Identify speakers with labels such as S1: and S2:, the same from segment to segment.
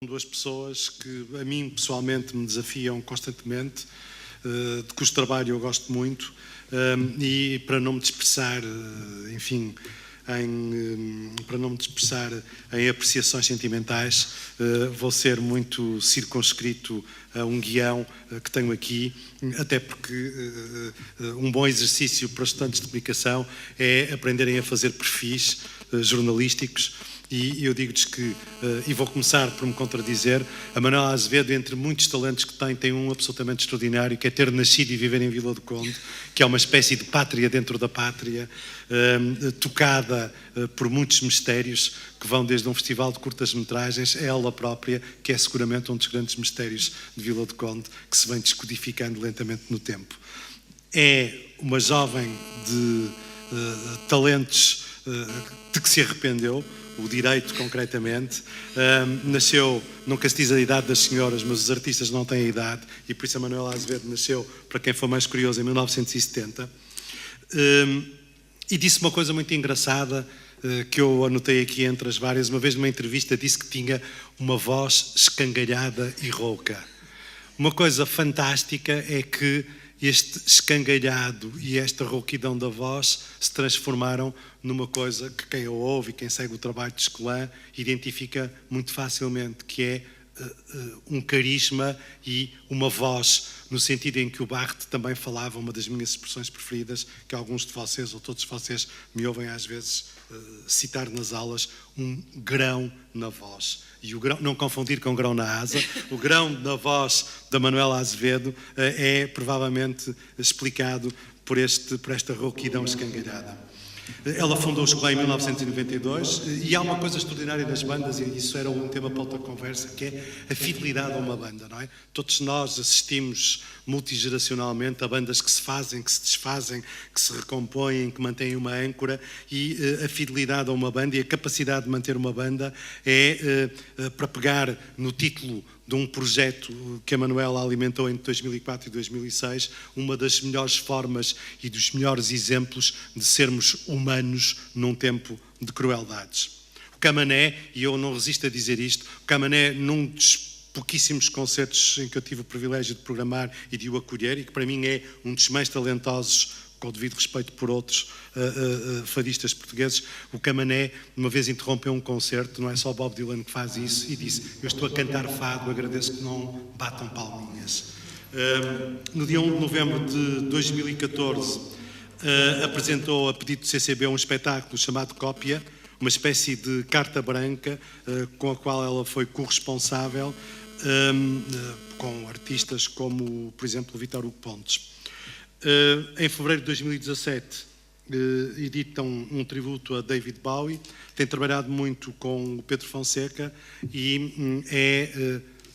S1: Duas pessoas que a mim pessoalmente me desafiam constantemente, de cujo trabalho eu gosto muito, e para não me dispersar, enfim, para não me dispersar em apreciações sentimentais, vou ser muito circunscrito a um guião que tenho aqui, até porque um bom exercício para os estudantes de comunicação é aprenderem a fazer perfis jornalísticos. E eu digo-lhes que, e vou começar por me contradizer, a Manuela Azevedo, entre muitos talentos que tem um absolutamente extraordinário, que é ter nascido e viver em Vila do Conde, que é uma espécie de pátria dentro da pátria, tocada por muitos mistérios que vão desde um festival de curtas-metragens a ela própria, que é seguramente um dos grandes mistérios de Vila do Conde, que se vem descodificando lentamente no tempo. É uma jovem de talentos de que se arrependeu, o direito concretamente, nasceu, nunca se diz a idade das senhoras, mas os artistas não têm a idade, e por isso a Manuela Azevedo nasceu, para quem for mais curioso, em 1970, e disse uma coisa muito engraçada, que eu anotei aqui entre as várias. Uma vez numa entrevista disse que tinha uma voz escangalhada e rouca. Uma coisa fantástica é que este escangalhado e esta rouquidão da voz se transformaram numa coisa que quem a ouve e quem segue o trabalho de Escolã identifica muito facilmente, que é um carisma e uma voz, no sentido em que o Barthes também falava, uma das minhas expressões preferidas, que alguns de vocês, ou todos vocês, me ouvem às vezes citar nas aulas, um grão na voz. E o grão, não confundir com o grão na asa, o grão na voz da Manuela Azevedo é provavelmente explicado por esta rouquidão escangalhada. Ela fundou o Escolã em 1992 e há uma coisa extraordinária nas bandas, e isso era um tema para outra conversa, que é a fidelidade a uma banda, não é? Todos nós assistimos multigeracionalmente a bandas que se fazem, que se desfazem, que se recompõem, que mantêm uma âncora, e a fidelidade a uma banda e a capacidade de manter uma banda é, para pegar no título de um projeto que a Manuela alimentou entre 2004 e 2006, uma das melhores formas e dos melhores exemplos de sermos humanos num tempo de crueldades. O Camané, e eu não resisto a dizer isto, o Camané, num dos pouquíssimos concertos em que eu tive o privilégio de programar e de o acolher, e que para mim é um dos mais talentosos, com o devido respeito por outros fadistas portugueses, o Camané uma vez interrompeu um concerto, não é só Bob Dylan que faz isso, e disse: eu estou a cantar fado, agradeço que não batam palminhas. No dia 1 de novembro de 2014 apresentou a pedido do CCB um espetáculo chamado Cópia, uma espécie de carta branca com a qual ela foi corresponsável, com artistas como, por exemplo, Vítor Hugo Pontes. Em fevereiro de 2017 editam um tributo a David Bowie, tem trabalhado muito com o Pedro Fonseca e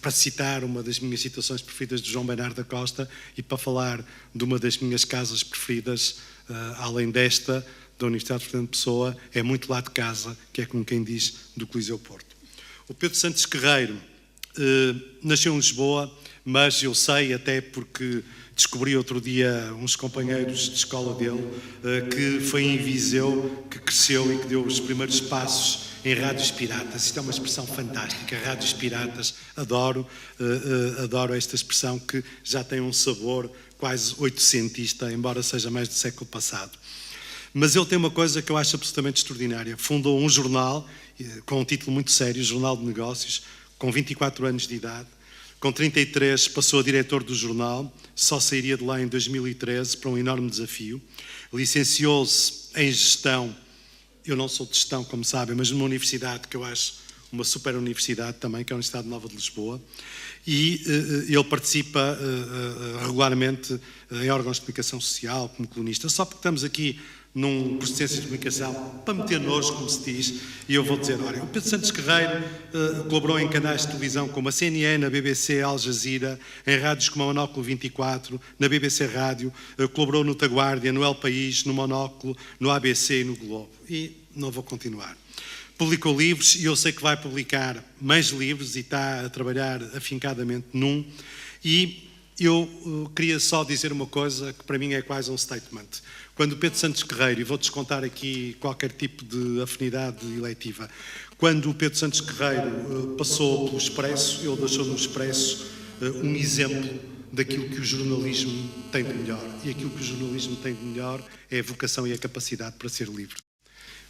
S1: para citar uma das minhas citações preferidas de João Bernardo da Costa e para falar de uma das minhas casas preferidas, além desta, da Universidade de Fernando Pessoa, é muito lá de casa, que é como quem diz, do Coliseu Porto. O Pedro Santos Guerreiro nasceu em Lisboa, mas eu sei, até porque descobri outro dia uns companheiros de escola dele, que foi em Viseu que cresceu e que deu os primeiros passos em rádios piratas. Isto é uma expressão fantástica, rádios piratas, adoro esta expressão que já tem um sabor quase oitocentista, embora seja mais do século passado. Mas ele tem uma coisa que eu acho absolutamente extraordinária. Fundou um jornal com um título muito sério, Jornal de Negócios, com 24 anos de idade. Com 33 passou a diretor do jornal, só sairia de lá em 2013 para um enorme desafio. Licenciou-se em gestão, eu não sou de gestão, como sabem, mas numa universidade que eu acho uma super universidade também, que é a Universidade Nova de Lisboa, e ele participa regularmente em órgãos de comunicação social, como colunista. Só porque estamos aqui num curso de Ciências de Comunicação, para meter nojo, como se diz, e eu vou dizer, olha, o Pedro Santos Guerreiro colaborou em canais de televisão como a CNN, a BBC, a Al Jazeera, em rádios como a Monóculo 24, na BBC Rádio, colaborou no Taguardia, no El País, no Monóculo, no ABC e no Globo. E não vou continuar. Publicou livros e eu sei que vai publicar mais livros e está a trabalhar afincadamente num, e Eu queria só dizer uma coisa que para mim é quase um statement. Quando o Pedro Santos Guerreiro, e vou descontar aqui qualquer tipo de afinidade eleitiva, quando o Pedro Santos Guerreiro passou pelo Expresso, ele deixou no Expresso um exemplo daquilo que o jornalismo tem de melhor. E aquilo que o jornalismo tem de melhor é a vocação e a capacidade para ser livre.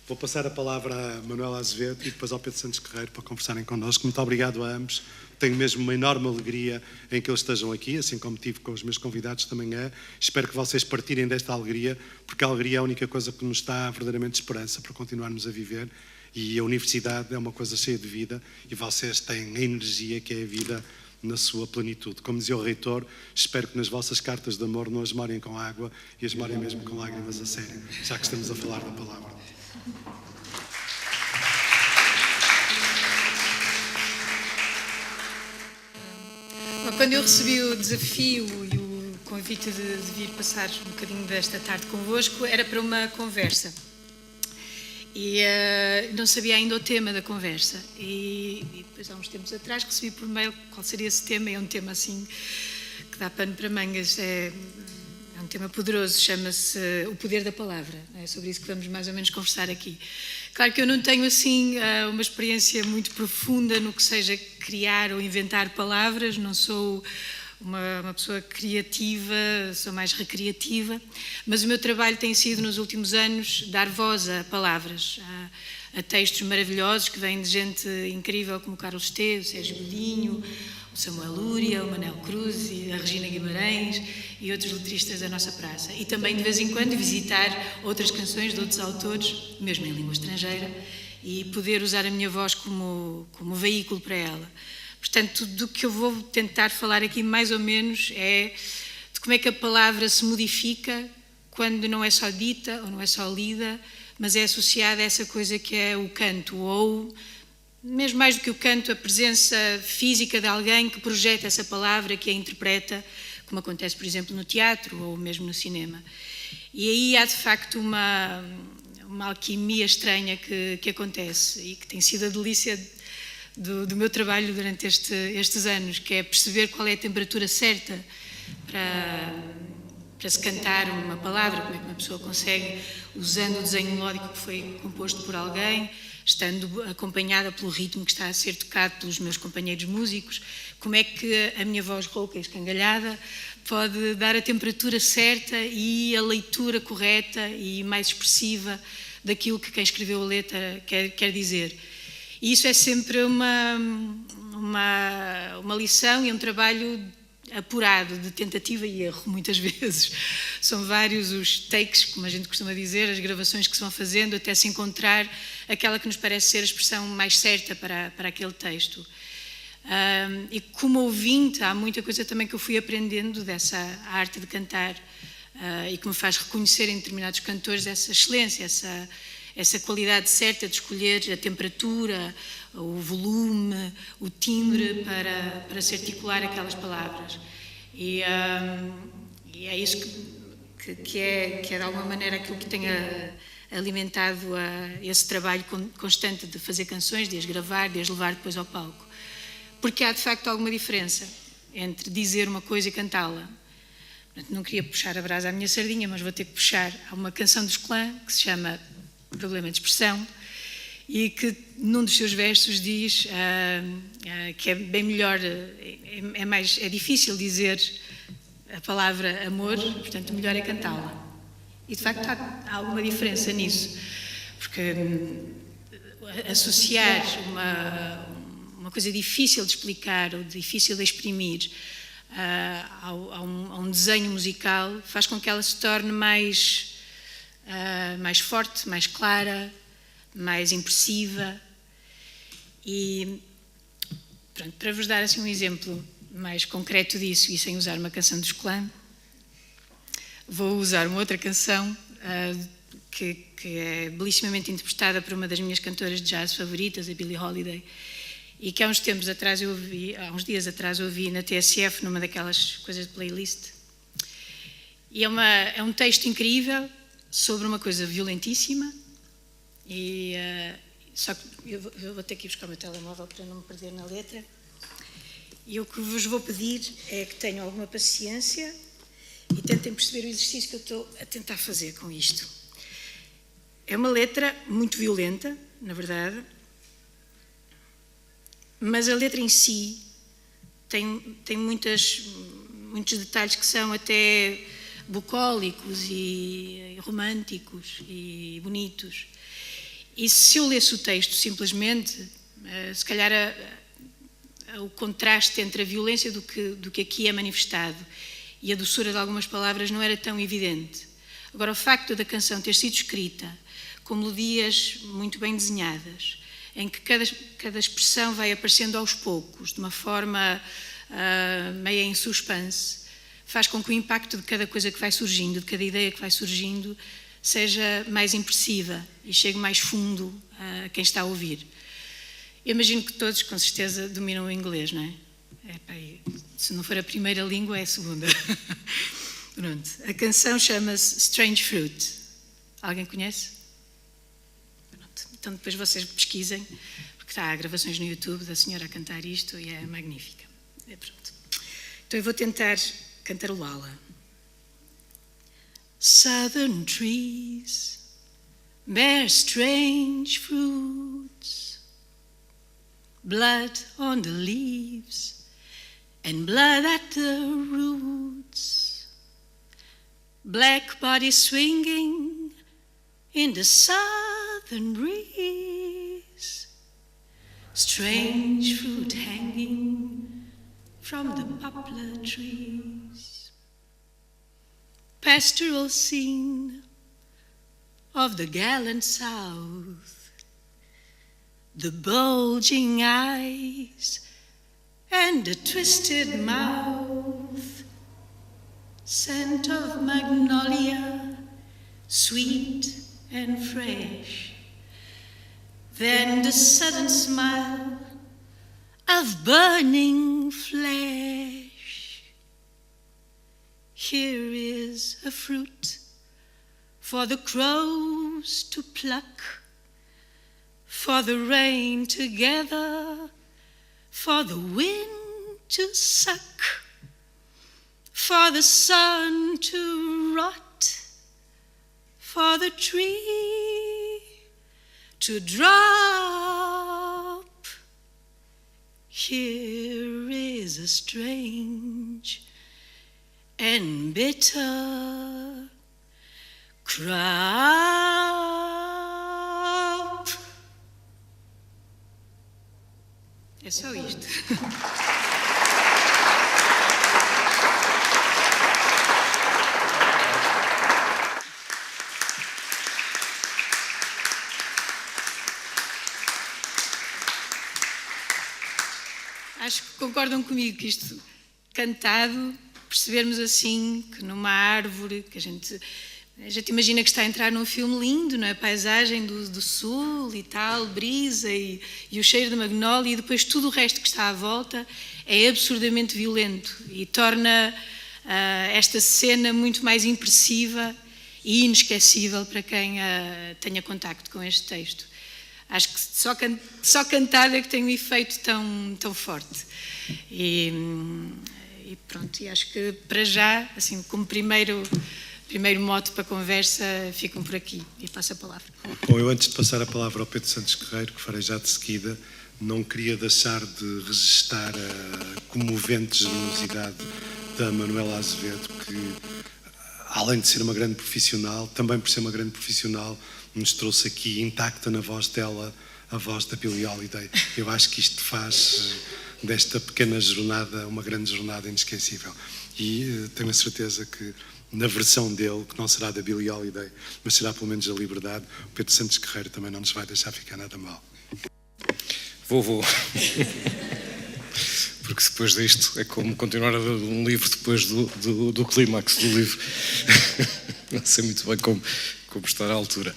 S1: Vou passar a palavra a Manuela Azevedo e depois ao Pedro Santos Guerreiro para conversarem connosco. Muito obrigado a ambos. Tenho mesmo uma enorme alegria em que eles estejam aqui, assim como tive com os meus convidados de manhã. Espero que vocês partilhem desta alegria, porque a alegria é a única coisa que nos dá verdadeiramente esperança para continuarmos a viver. E a universidade é uma coisa cheia de vida e vocês têm a energia que é a vida na sua plenitude. Como dizia o reitor, espero que nas vossas cartas de amor não as morem com água e as morem mesmo com lágrimas a sério, já que estamos a falar da palavra.
S2: Quando eu recebi o desafio e o convite de vir passar um bocadinho desta tarde convosco, era para uma conversa. E não sabia ainda o tema da conversa. E depois, há uns tempos atrás, recebi por mail qual seria esse tema. É um tema assim que dá pano para mangas. É um tema poderoso, chama-se O Poder da Palavra. É sobre isso que vamos mais ou menos conversar aqui. Claro que eu não tenho assim uma experiência muito profunda no que seja criar ou inventar palavras, não sou uma pessoa criativa, sou mais recreativa, mas o meu trabalho tem sido nos últimos anos dar voz a palavras, a textos maravilhosos que vêm de gente incrível como o Carlos T, o Sérgio Godinho, o Samuel Lúria, o Manel Cruz e a Regina Guimarães e outros letristas da nossa praça. E também, de vez em quando, visitar outras canções de outros autores, mesmo em língua estrangeira, e poder usar a minha voz como veículo para ela. Portanto, do que eu vou tentar falar aqui, mais ou menos, é de como é que a palavra se modifica quando não é só dita ou não é só lida, mas é associada a essa coisa que é o canto, ou mesmo mais do que o canto, a presença física de alguém que projeta essa palavra, que a interpreta, como acontece, por exemplo, no teatro ou mesmo no cinema. E aí há, de facto, uma alquimia estranha que acontece e que tem sido a delícia do meu trabalho durante estes anos, que é perceber qual é a temperatura certa para se cantar uma palavra, como é que uma pessoa consegue, usando o desenho melódico que foi composto por alguém, estando acompanhada pelo ritmo que está a ser tocado pelos meus companheiros músicos, como é que a minha voz rouca e escangalhada pode dar a temperatura certa e a leitura correta e mais expressiva daquilo que quem escreveu a letra quer dizer. E isso é sempre uma lição e um trabalho apurado, de tentativa e erro, muitas vezes. São vários os takes, como a gente costuma dizer, as gravações que se vão fazendo até se encontrar aquela que nos parece ser a expressão mais certa para aquele texto. E como ouvinte, há muita coisa também que eu fui aprendendo dessa arte de cantar e que me faz reconhecer em determinados cantores essa excelência, essa qualidade certa de escolher a temperatura, o volume, o timbre para se articular aquelas palavras. E é isso que é de alguma maneira aquilo que tem alimentado esse trabalho constante de fazer canções, de as gravar, de as levar depois ao palco. Porque há de facto alguma diferença entre dizer uma coisa e cantá-la. Não queria puxar a brasa à minha sardinha, mas vou ter que puxar. Há uma canção dos Clã que se chama Problema de Expressão e que num dos seus versos diz que é bem melhor, é difícil dizer a palavra amor, portanto melhor é cantá-la. E de facto há alguma diferença nisso, porque associar uma coisa difícil de explicar ou difícil de exprimir a um desenho musical faz com que ela se torne mais forte, mais clara, mais impressiva. E pronto, para vos dar assim um exemplo mais concreto disso e sem usar uma canção dos Clã, vou usar uma outra canção que é belissimamente interpretada por uma das minhas cantoras de jazz favoritas, a Billie Holiday, e que há uns dias atrás eu ouvi na TSF, numa daquelas coisas de playlist. E é um texto incrível sobre uma coisa violentíssima, só que eu vou ter que ir buscar o meu telemóvel para não me perder na letra. E o que vos vou pedir é que tenham alguma paciência e tentem perceber o exercício que eu estou a tentar fazer com isto. É uma letra muito violenta, na verdade, mas a letra em si tem muitos detalhes que são até bucólicos e românticos e bonitos. E se eu lesse o texto simplesmente, se calhar o contraste entre a violência do que aqui é manifestado e a doçura de algumas palavras não era tão evidente. Agora, o facto da canção ter sido escrita com melodias muito bem desenhadas, em que cada expressão vai aparecendo aos poucos, de uma forma meio em suspense, faz com que o impacto de cada coisa que vai surgindo, de cada ideia que vai surgindo, seja mais impressiva e chegue mais fundo a quem está a ouvir. Eu imagino que todos, com certeza, dominam o inglês, não é? Se não for a primeira língua, é a segunda. Pronto. A canção chama-se Strange Fruit. Alguém conhece? Pronto. Então depois vocês pesquisem, porque há gravações no YouTube da senhora a cantar isto e é magnífica. Pronto. Então eu vou tentar cantarolá-la. Southern trees bear strange fruits, blood on the leaves and blood at the roots, black bodies swinging in the southern breeze, strange fruit hanging from the poplar trees. Pastoral scene of the gallant South, the bulging eyes and the twisted mouth, scent of magnolia, sweet and fresh, then the sudden smile of burning flesh. Here is a fruit for the crows to pluck, for the rain to gather, for the wind to suck, for the sun to rot, for the tree to drop. Here is a strange and bitter crop. É só isto. Acho que concordam comigo que isto cantado, percebermos assim que numa árvore, que a gente imagina que está a entrar num filme lindo, não é? A paisagem do sul e tal, brisa e o cheiro de magnólia, e depois tudo o resto que está à volta é absurdamente violento e torna esta cena muito mais impressiva e inesquecível para quem tenha contacto com este texto. Acho que só cantar é que tem um efeito tão forte. E pronto, e acho que para já, assim, como primeiro mote para a conversa, ficam por aqui e passo a palavra.
S1: Bom, eu antes de passar a palavra ao Pedro Santos Guerreiro, que farei já de seguida, não queria deixar de registar a comovente generosidade da Manuela Azevedo, que, além de ser uma grande profissional, também por ser uma grande profissional, nos trouxe aqui intacta na voz dela a voz da Billie Holiday. Eu acho que isto faz desta pequena jornada uma grande jornada inesquecível. E tenho a certeza que na versão dele, que não será da Billie Holiday, mas será pelo menos a Liberdade, o Pedro Santos Guerreiro também não nos vai deixar ficar nada mal.
S3: Vou. Porque depois disto é como continuar a ler um livro depois do clímax do livro. Não sei muito bem como estar à altura.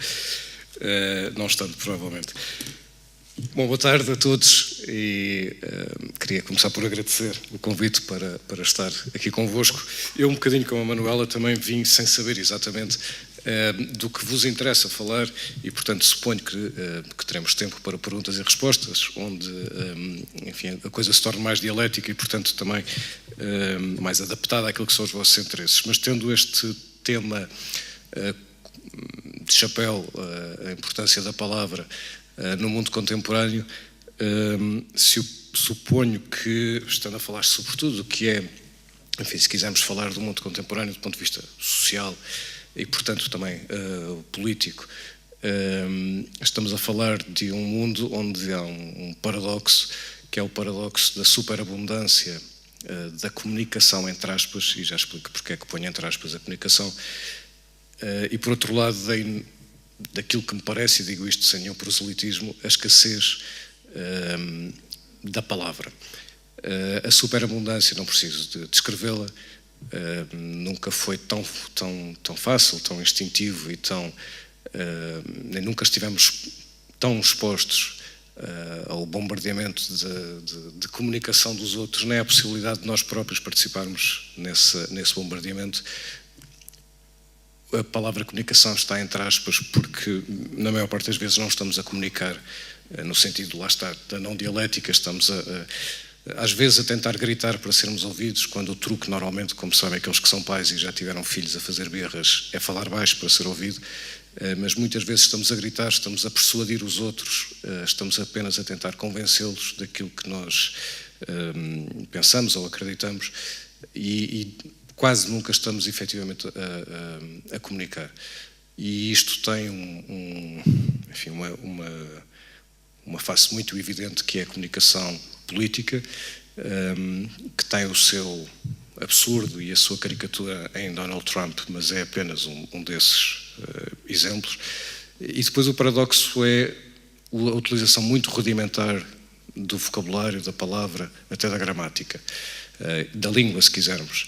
S3: Não estando, provavelmente. Bom, boa tarde a todos e queria começar por agradecer o convite para estar aqui convosco. Eu, um bocadinho como a Manuela, também vim sem saber exatamente do que vos interessa falar e, portanto, suponho que teremos tempo para perguntas e respostas, onde, enfim, a coisa se torna mais dialética e, portanto, também mais adaptada àquilo que são os vossos interesses. Mas tendo este tema de chapéu, a importância da palavra no mundo contemporâneo, suponho que, estando a falar sobretudo do que é, enfim, se quisermos falar do mundo contemporâneo do ponto de vista social e, portanto, também político, estamos a falar de um mundo onde há um paradoxo, que é o paradoxo da superabundância da comunicação, entre aspas, e já explico porque é que ponho entre aspas a comunicação, e, por outro lado, daquilo que me parece, e digo isto sem nenhum proselitismo, a escassez da palavra. A superabundância, não preciso de descrevê-la, nunca foi tão fácil, tão instintivo e nem nunca estivemos tão expostos ao bombardeamento de comunicação dos outros, nem à possibilidade de nós próprios participarmos nesse bombardeamento. A palavra comunicação está entre aspas porque, na maior parte das vezes, não estamos a comunicar no sentido, lá está, da não dialética, estamos às vezes a tentar gritar para sermos ouvidos, quando o truque normalmente, como sabem aqueles que são pais e já tiveram filhos a fazer berras, é falar baixo para ser ouvido, mas muitas vezes estamos a gritar, estamos a persuadir os outros, estamos apenas a tentar convencê-los daquilo que nós pensamos ou acreditamos e quase nunca estamos efetivamente a comunicar. E isto tem enfim, uma face muito evidente, que é a comunicação política, que tem o seu absurdo e a sua caricatura em Donald Trump, mas é apenas um desses exemplos. E depois o paradoxo é a utilização muito rudimentar do vocabulário, da palavra, até da gramática, da língua, se quisermos.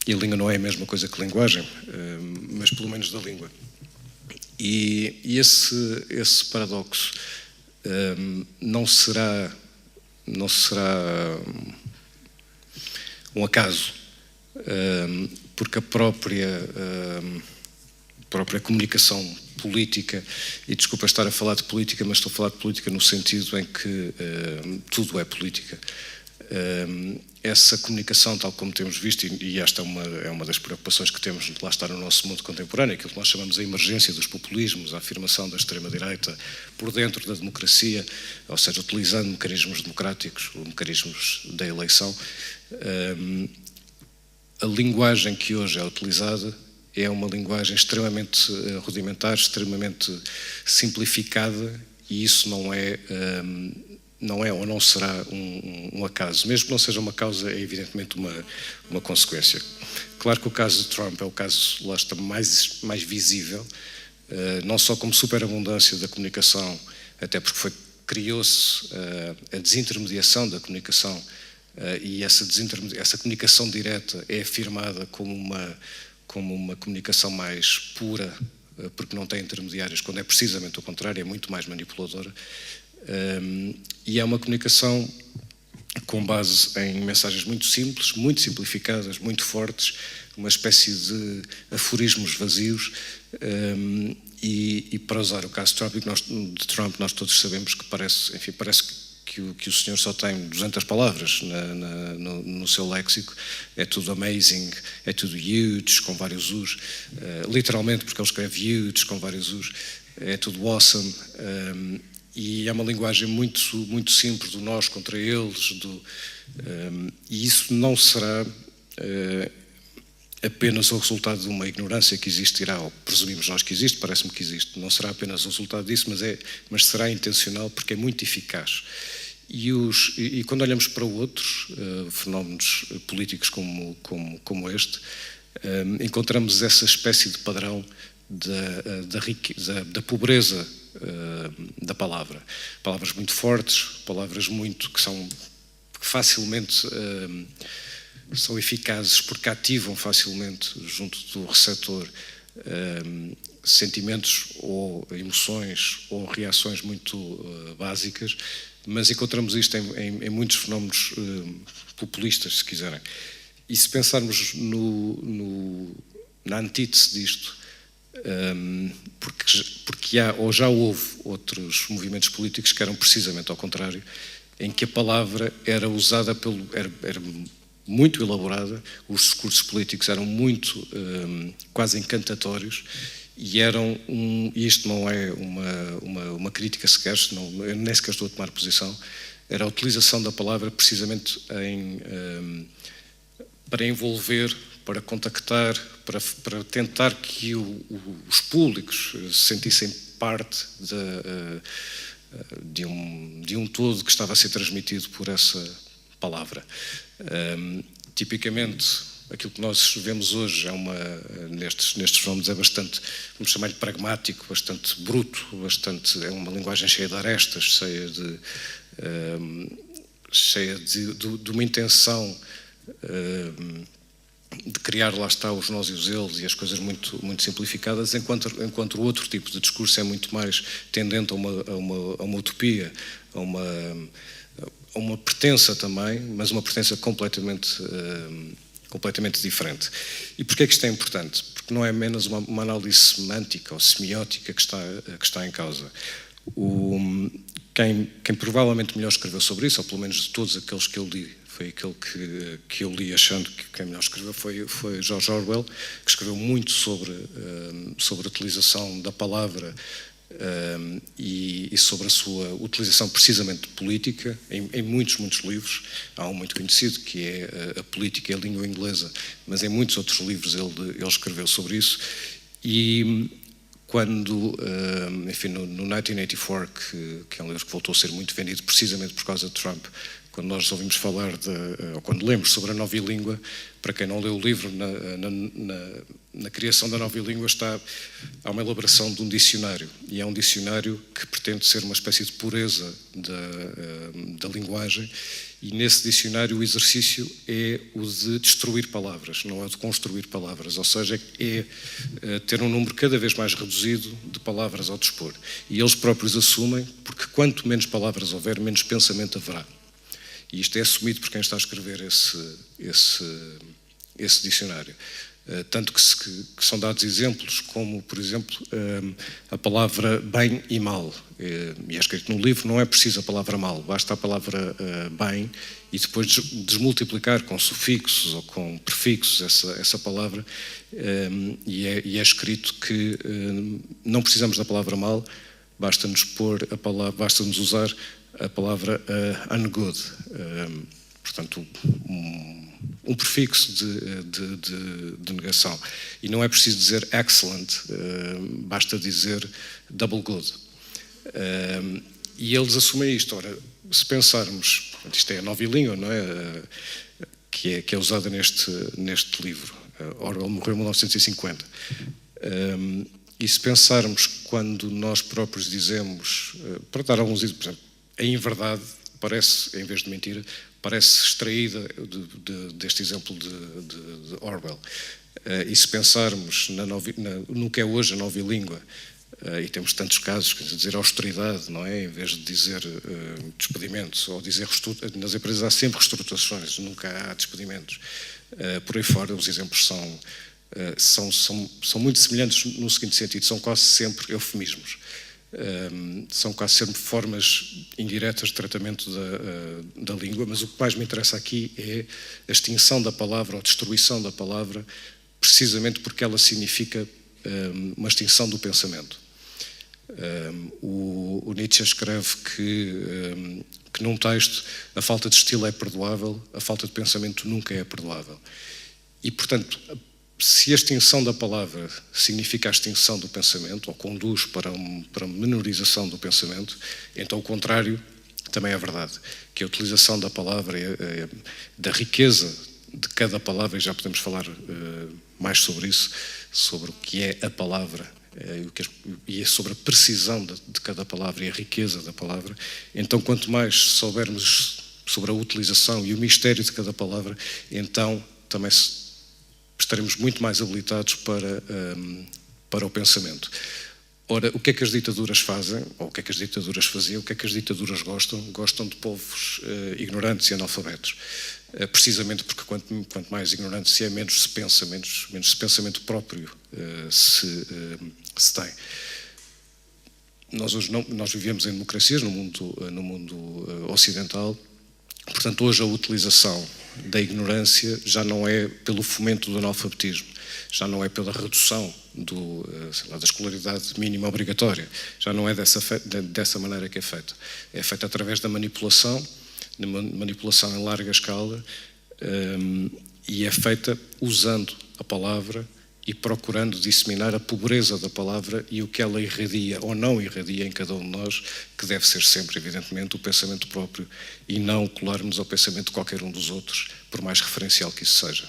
S3: E a língua não é a mesma coisa que linguagem, mas pelo menos da língua. E esse paradoxo não será um acaso, porque a própria comunicação política, e desculpa estar a falar de política, mas estou a falar de política no sentido em que tudo é política. Essa comunicação, tal como temos visto, e esta é uma das preocupações que temos de lá estar no nosso mundo contemporâneo, aquilo que nós chamamos a emergência dos populismos, a afirmação da extrema-direita por dentro da democracia, ou seja, utilizando mecanismos democráticos, ou mecanismos da eleição. A linguagem que hoje é utilizada é uma linguagem extremamente rudimentar, extremamente simplificada, e isso não é ou não será um acaso. Mesmo que não seja uma causa, é evidentemente uma consequência. Claro que o caso de Trump é o caso, lá está, mais visível, não só como superabundância da comunicação, até porque criou-se a desintermediação da comunicação, e essa comunicação direta é afirmada como uma comunicação mais pura, porque não tem intermediários, quando é precisamente o contrário, é muito mais manipuladora. E é uma comunicação com base em mensagens muito simples, muito simplificadas, muito fortes, uma espécie de aforismos vazios, e para usar o caso de Trump, nós todos sabemos que parece que o senhor só tem 200 palavras no seu léxico, é tudo amazing, é tudo huge, com vários U's, literalmente porque ele escreve huge com vários U's, é tudo awesome, e é uma linguagem muito, muito simples, do nós contra eles, e isso não será apenas o resultado de uma ignorância que existirá, ou presumimos nós que existe, parece-me que existe, não será apenas o resultado disso, mas será intencional, porque é muito eficaz. E quando olhamos para outros fenómenos políticos como este, encontramos essa espécie de padrão da pobreza da palavra. Palavras muito fortes, palavras que facilmente são eficazes porque ativam facilmente junto do receptor sentimentos ou emoções ou reações muito básicas, mas encontramos isto em muitos fenómenos populistas, se quiserem. E se pensarmos na antítese disto, porque há, ou já houve outros movimentos políticos que eram precisamente ao contrário, em que a palavra era usada era muito elaborada, os discursos políticos eram muito quase encantatórios, e isto não é uma crítica sequer, eu nem sequer estou a tomar posição, era a utilização da palavra precisamente para envolver, para contactar, para tentar que os públicos se sentissem parte de um todo que estava a ser transmitido por essa palavra. Tipicamente, aquilo que nós vemos hoje nestes fenómenos é bastante, vamos chamar-lhe pragmático, bastante bruto, é uma linguagem cheia de arestas, cheia de uma intenção de criar, lá está, os nós e os eles e as coisas muito, muito simplificadas, enquanto o outro tipo de discurso é muito mais tendente a uma utopia, a uma pertença também, mas uma pertença completamente diferente. E porquê é que isto é importante? Porque não é menos uma análise semântica ou semiótica que está em causa. Quem provavelmente melhor escreveu sobre isso, ou pelo menos de todos aqueles que eu li, foi aquele que eu li achando que quem melhor escreveu foi George Orwell, que escreveu muito sobre a utilização da palavra e sobre a sua utilização precisamente política em muitos livros. Há um muito conhecido que é A Política e a Língua Inglesa, mas em muitos outros livros ele escreveu sobre isso. E quando, enfim, no 1984, que é um livro que voltou a ser muito vendido precisamente por causa de Trump, quando nós ouvimos falar ou quando lemos sobre a nova língua, para quem não leu o livro, na criação da nova língua há uma elaboração de um dicionário, e é um dicionário que pretende ser uma espécie de pureza da linguagem, e nesse dicionário o exercício é o de destruir palavras, não é o de construir palavras, ou seja, é ter um número cada vez mais reduzido de palavras ao dispor. E eles próprios assumem, porque quanto menos palavras houver, menos pensamento haverá. E isto é assumido por quem está a escrever esse dicionário. Tanto que são dados exemplos, como, por exemplo, a palavra bem e mal. E é escrito no livro, não é preciso a palavra mal, basta a palavra bem e depois desmultiplicar com sufixos ou com prefixos essa palavra. E é escrito que não precisamos da palavra mal, basta-nos usar a palavra ungood, portanto um prefixo de negação. E não é preciso dizer excellent, basta dizer double good. E eles assumem isto. Ora, se pensarmos, isto é a nova língua, não é? Que é usada neste livro. Orwell morreu em 1950. E se pensarmos quando nós próprios dizemos, para dar alguns exemplos, por exemplo, em verdade, parece, em vez de mentira, parece extraída deste exemplo de Orwell. E se pensarmos no que é hoje a nova língua, e temos tantos casos, quer dizer austeridade, não é? Em vez de dizer despedimentos, ou dizer nas empresas há sempre reestruturações, nunca há despedimentos. Por aí fora, os exemplos são muito semelhantes no seguinte sentido, são quase sempre eufemismos. São quase sempre formas indiretas de tratamento da língua, mas o que mais me interessa aqui é a extinção da palavra ou a destruição da palavra, precisamente porque ela significa uma extinção do pensamento. O Nietzsche escreve que num texto a falta de estilo é perdoável, a falta de pensamento nunca é perdoável. E, portanto, se a extinção da palavra significa a extinção do pensamento, ou conduz para a menorização do pensamento, então o contrário também é verdade, que a utilização da palavra, da riqueza de cada palavra, e já podemos falar mais sobre isso, sobre o que é a palavra, e sobre a precisão de cada palavra e a riqueza da palavra, então quanto mais soubermos sobre a utilização e o mistério de cada palavra, então também estaremos muito mais habilitados para o pensamento. Ora, o que é que as ditaduras fazem, ou o que é que as ditaduras faziam, o que é que as ditaduras gostam? Gostam de povos ignorantes e analfabetos. Precisamente porque quanto mais ignorante se é, menos se pensa, menos pensamento próprio se tem. Nós hoje nós vivemos em democracias no mundo ocidental, portanto hoje a utilização da ignorância já não é pelo fomento do analfabetismo, já não é pela redução da escolaridade mínima obrigatória, já não é dessa maneira que é feita. É feita através da manipulação em larga escala, e é feita usando a palavra e procurando disseminar a pobreza da palavra e o que ela irradia ou não irradia em cada um de nós, que deve ser sempre, evidentemente, o pensamento próprio e não colarmos ao pensamento de qualquer um dos outros, por mais referencial que isso seja.